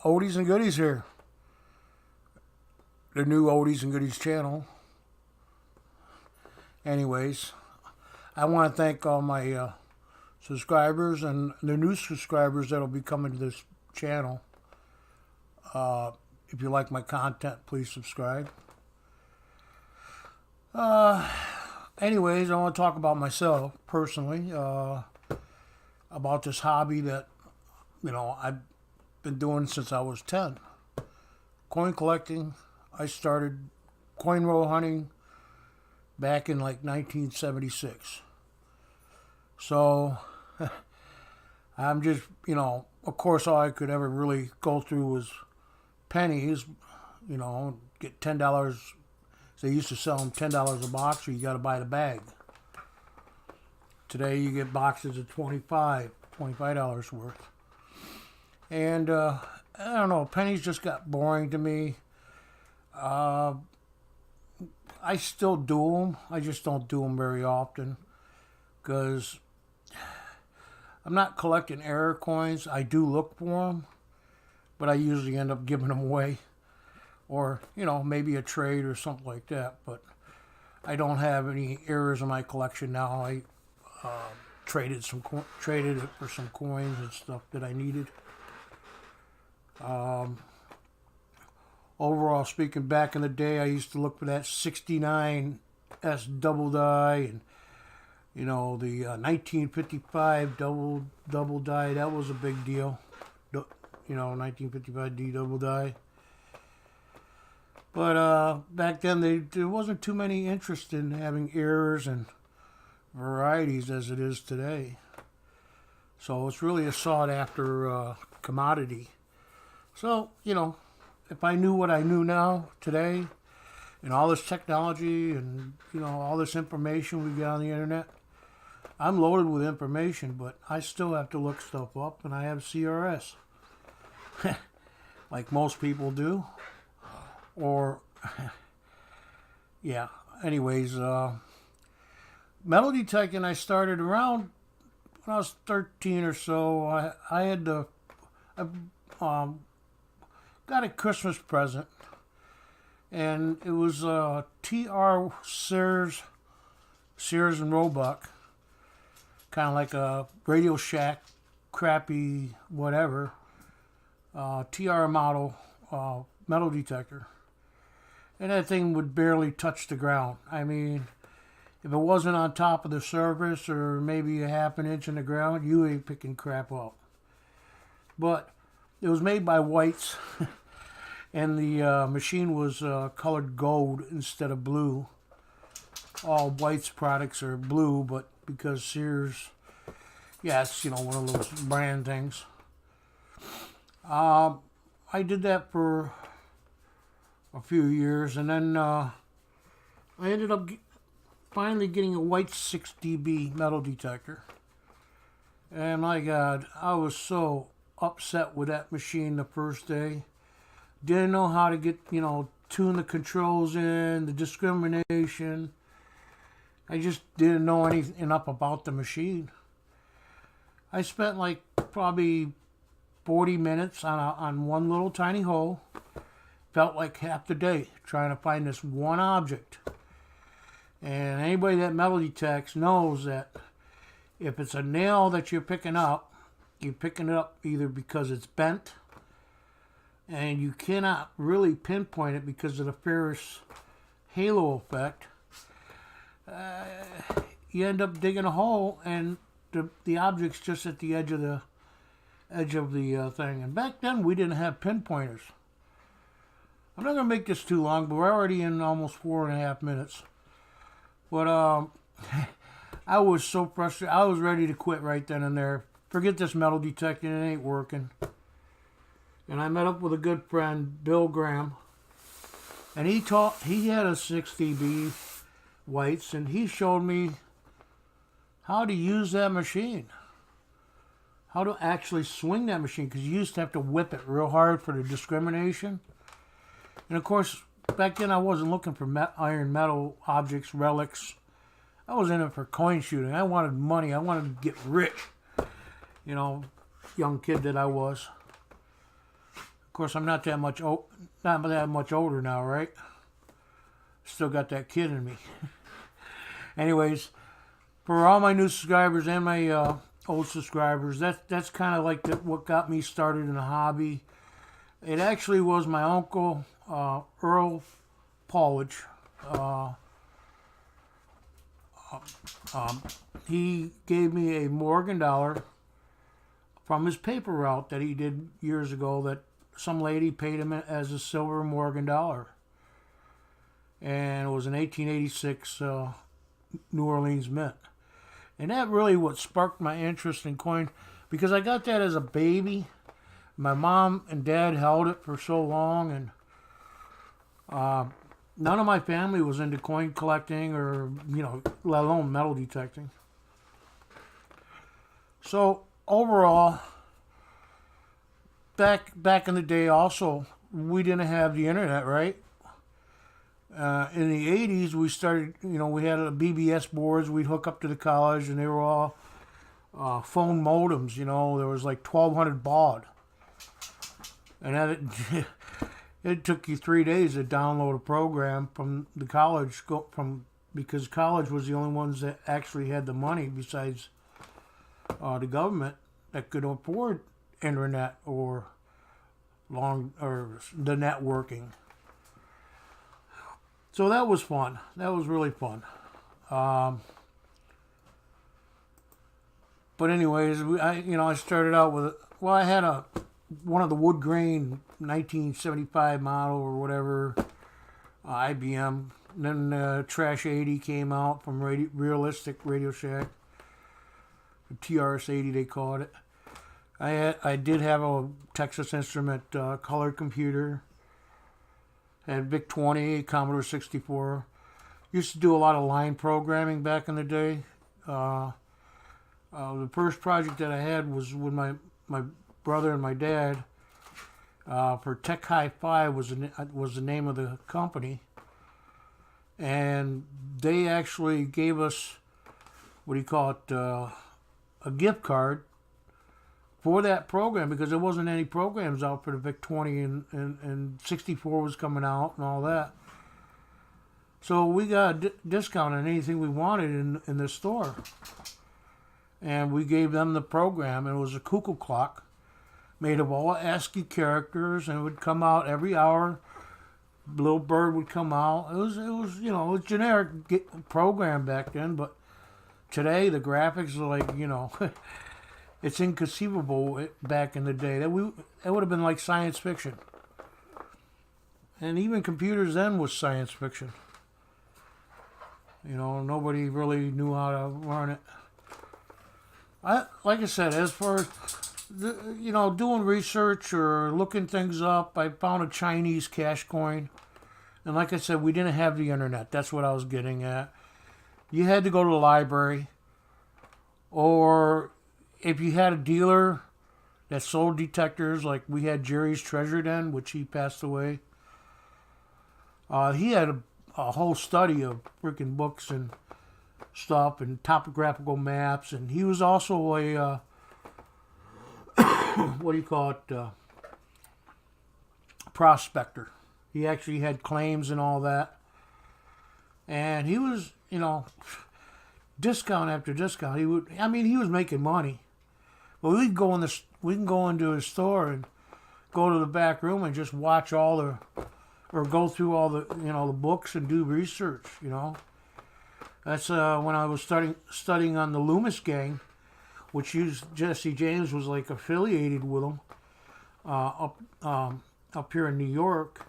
Oldies and Goodies here. The new Oldies and Goodies channel. Anyways, I want to thank all my subscribers and the new subscribers that'll be coming to this channel. If you like my content, please subscribe. Anyways, I want to talk about myself personally, about this hobby that, I've been doing since I was 10. Coin collecting. I started coin roll hunting back in like 1976. So, I'm just, of course all I could ever really go through was pennies, get $10. They used to sell them $10 a box, or you got to buy the bag. Today you get boxes of $25 worth. And I don't know, pennies just got boring to me. I still do them. I just don't do them very often because I'm not collecting error coins. I do look for them, but I usually end up giving them away. Or, maybe a trade or something like that. But I don't have any errors in my collection now. I traded it for some coins and stuff that I needed. Overall speaking, back in the day, I used to look for that 69 S double die and, the 1955 double die. That was a big deal. 1955 D double die. But back then, there wasn't too many interest in having errors and varieties as it is today. So it's really a sought-after commodity. So, if I knew what I knew now, today, and all this technology and, all this information we get on the internet, I'm loaded with information, but I still have to look stuff up, and I have CRS. Like most people do. Or, yeah, anyways, metal detecting I started around when I was 13 or so. I had got a Christmas present, and it was TR Sears and Roebuck, kind of like a Radio Shack, crappy whatever, TR model metal detector. And that thing would barely touch the ground. I mean, if it wasn't on top of the surface or maybe a half an inch in the ground, you ain't picking crap up. But it was made by Whites, and the machine was colored gold instead of blue. All Whites products are blue, but because Sears, it's one of those brand things. I did that for a few years, and then I ended up finally getting a White 6 dB metal detector. And my God, I was so upset with that machine the first day. Didn't know how to get, tune the controls in, the discrimination. I just didn't know enough about the machine. I spent like probably 40 minutes on one little tiny hole. Felt like half the day trying to find this one object. And anybody that metal detects knows that if it's a nail that you're picking it up either because it's bent, and you cannot really pinpoint it because of the Ferris halo effect. You end up digging a hole, and the object's just at the edge of the thing. And back then we didn't have pinpointers. I'm not going to make this too long, but we're already in almost 4.5 minutes. But I was so frustrated. I was ready to quit right then and there. Forget this metal detecting, it ain't working. And I met up with a good friend, Bill Graham. And he had a 6 dB Whites, and he showed me how to use that machine. How to actually swing that machine, because you used to have to whip it real hard for the discrimination. And of course, back then I wasn't looking for iron metal objects, relics. I was in it for coin shooting. I wanted money. I wanted to get rich. Young kid that I was. course, I'm not that much older now, right? Still got that kid in me. Anyways, for all my new subscribers and my old subscribers, that's kind of like what got me started in the hobby. It actually was my uncle, Earl Paulwich. He gave me a Morgan dollar from his paper route that he did years ago, that some lady paid him as a silver Morgan dollar. And it was an 1886 New Orleans mint. And that really what sparked my interest in coin, because I got that as a baby. My mom and dad held it for so long, and none of my family was into coin collecting or, let alone metal detecting. So overall, back in the day also, we didn't have the internet, right? In the 80s, we started, we had BBS boards we'd hook up to the college, and they were all phone modems, there was like 1,200 baud. And that it took you 3 days to download a program from the college, because college was the only ones that actually had the money besides the government that could afford internet or the networking. So that was fun. That was really fun. But anyways, I started out with I had one of the wood grain 1975 model or whatever, IBM. And then Trash 80 came out from Realistic Radio Shack. TRS 80 they called it. I did have a Texas Instrument color computer. Had VIC 20, Commodore 64. Used to do a lot of line programming back in the day. The first project that I had was with my brother and my dad. For Tech Hi-Fi was the name of the company, and they actually gave us a gift card for that program, because there wasn't any programs out for the VIC 20, and 64 was coming out and all that. So we got a discount on anything we wanted in the store. And we gave them the program, and it was a cuckoo clock made of all ASCII characters, and it would come out every hour. Little bird would come out. It was a generic program back then, but today the graphics are like, it's inconceivable back in the day. That would have been like science fiction. And even computers then was science fiction. Nobody really knew how to run it. Like I said, as far as doing research or looking things up, I found a Chinese cash coin. And like I said, we didn't have the internet. That's what I was getting at. You had to go to the library, or if you had a dealer that sold detectors, like we had Jerry's Treasure Den, which he passed away. He had a whole study of freaking books and stuff and topographical maps, and he was also a prospector. He actually had claims and all that, and he was discount after discount. He was making money. But we can go into his store and go to the back room and just watch or go through all the the books and do research. That's when I was studying on the Loomis gang, which Jesse James was like affiliated with them up here in New York.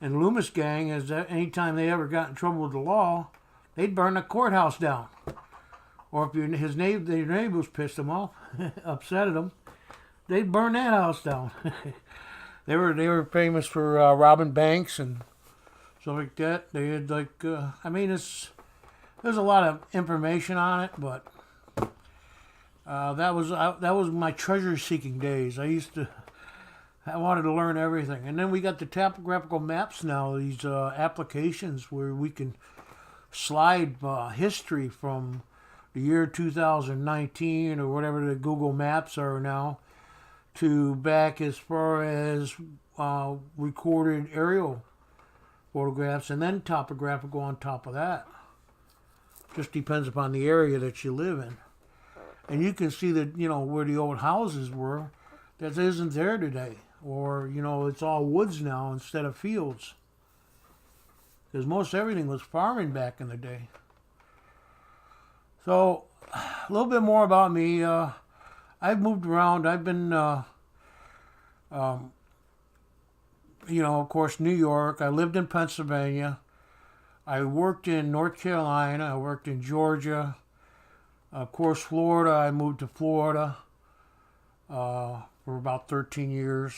And Loomis gang is that anytime they ever got in trouble with the law, they'd burn the courthouse down. Or if their neighbors pissed them off, upsetted them, they'd burn that house down. They were famous for robbing banks and stuff like that. They had there's a lot of information on it, but that was my treasure seeking days. I wanted to learn everything, and then we got the topographical maps now. These applications where we can slide history from the year 2019 or whatever the Google Maps are now to back as far as recorded aerial photographs and then topographical on top of that. Just depends upon the area that you live in. And you can see that, where the old houses were, that isn't there today. Or, it's all woods now instead of fields. Because most everything was farming back in the day. So, a little bit more about me. I've moved around. I've been, of course, New York. I lived in Pennsylvania. I worked in North Carolina. I worked in Georgia. Of course, Florida. I moved to Florida for about 13 years.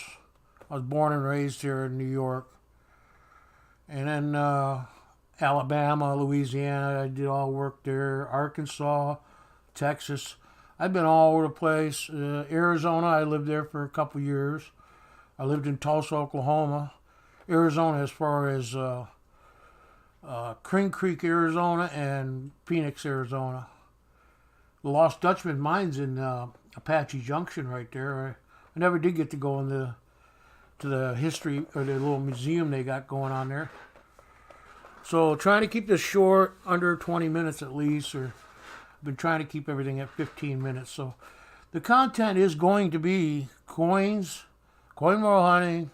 I was born and raised here in New York. And then Alabama, Louisiana, I did all work there. Arkansas, Texas. I've been all over the place. Arizona, I lived there for a couple years. I lived in Tulsa, Oklahoma. Arizona, as far as Crane Creek, Arizona, and Phoenix, Arizona. The Lost Dutchman mine's in Apache Junction right there. I never did get to go to the history or the little museum they got going on there. So trying to keep this short, under 20 minutes at least, or I've been trying to keep everything at 15 minutes. So the content is going to be coins, coin roll hunting.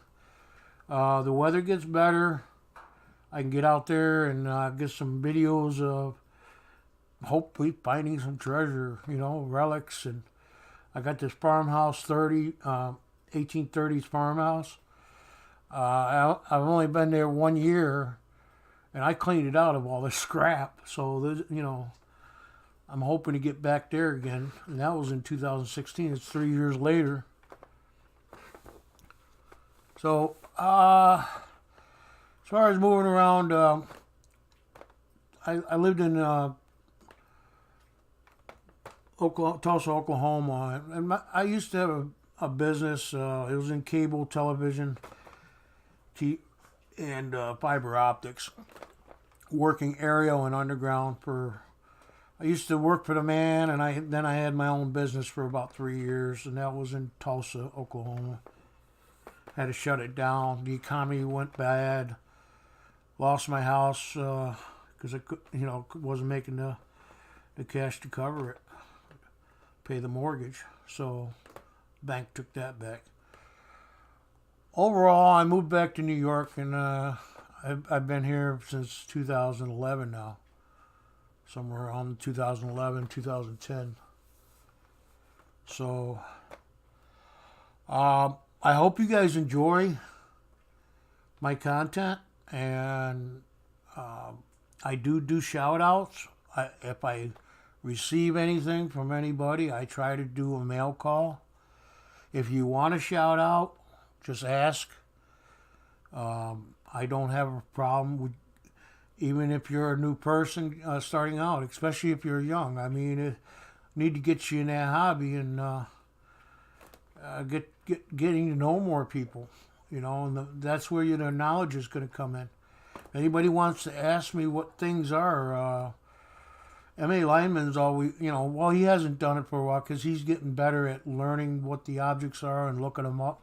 The weather gets better. I can get out there and get some videos of hopefully finding some treasure, relics. And I got this farmhouse 1830s farmhouse. I've only been there 1 year, and I cleaned it out of all the scrap. So, I'm hoping to get back there again. And that was in 2016. It's 3 years later. So, as far as moving around, I lived in Tulsa, Oklahoma, and I used to have a business. It was in cable television and fiber optics, working aerial and underground I used to work for the man, and then I had my own business for about 3 years, and that was in Tulsa, Oklahoma. Had to shut it down. The economy went bad. Lost my house because I wasn't making the cash to cover it, pay the mortgage. So bank took that back. Overall, I moved back to New York, and I've been here since 2011 now. Somewhere around 2011, 2010. So, I hope you guys enjoy my content, and I do shout outs. If I receive anything from anybody, I try to do a mail call. If you want a shout out, just ask. I don't have a problem with, even if you're a new person starting out, especially if you're young. I mean, need to get you in that hobby and getting to know more people, and that's where your knowledge is going to come in. Anybody wants to ask me what things are, M.A. Lyman's always, he hasn't done it for a while because he's getting better at learning what the objects are and looking them up.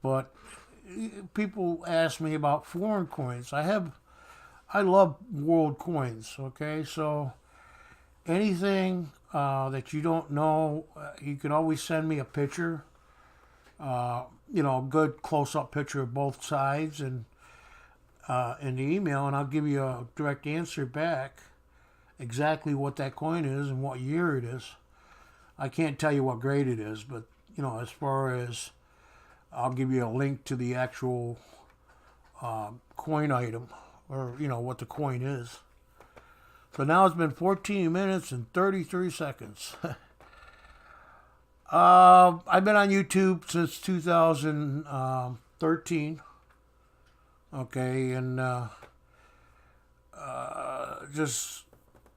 But people ask me about foreign coins. I love world coins, okay? So anything that you don't know, you can always send me a picture, a good close-up picture of both sides and in the email, and I'll give you a direct answer back exactly what that coin is and what year it is. I can't tell you what grade it is, but, as far as I'll give you a link to the actual coin item, or what the coin is. So now it's been 14 minutes and 33 seconds. I've been on YouTube since 2013. Okay, and just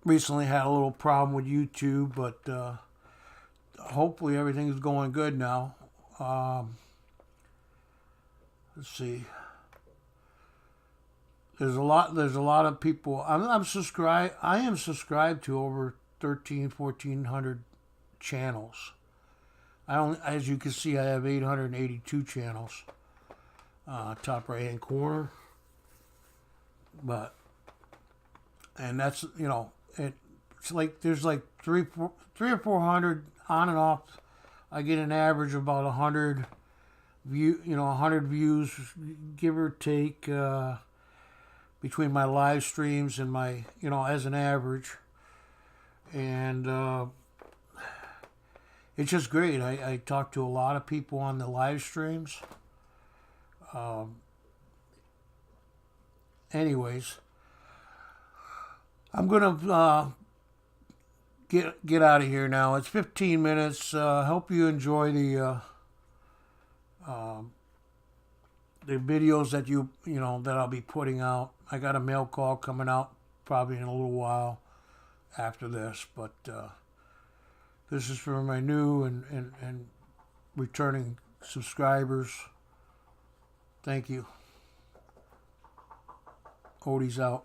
recently had a little problem with YouTube, but hopefully everything's going good now. Let's see. There's a lot of people. I'm subscribed. I am subscribed to over 1,400 channels. As you can see, I have 882 channels. top right hand corner. And that's, it's like there's like three or 400 on and off. I get an average of about 100 100 views, give or take, between my live streams and my, as an average. And it's just great. I talk to a lot of people on the live streams. Anyways, I'm gonna get out of here now. It's 15 minutes. Hope you enjoy the videos that that I'll be putting out. I got a mail call coming out probably in a little while after this, but this is for my new and returning subscribers. Thank you. Oldies out.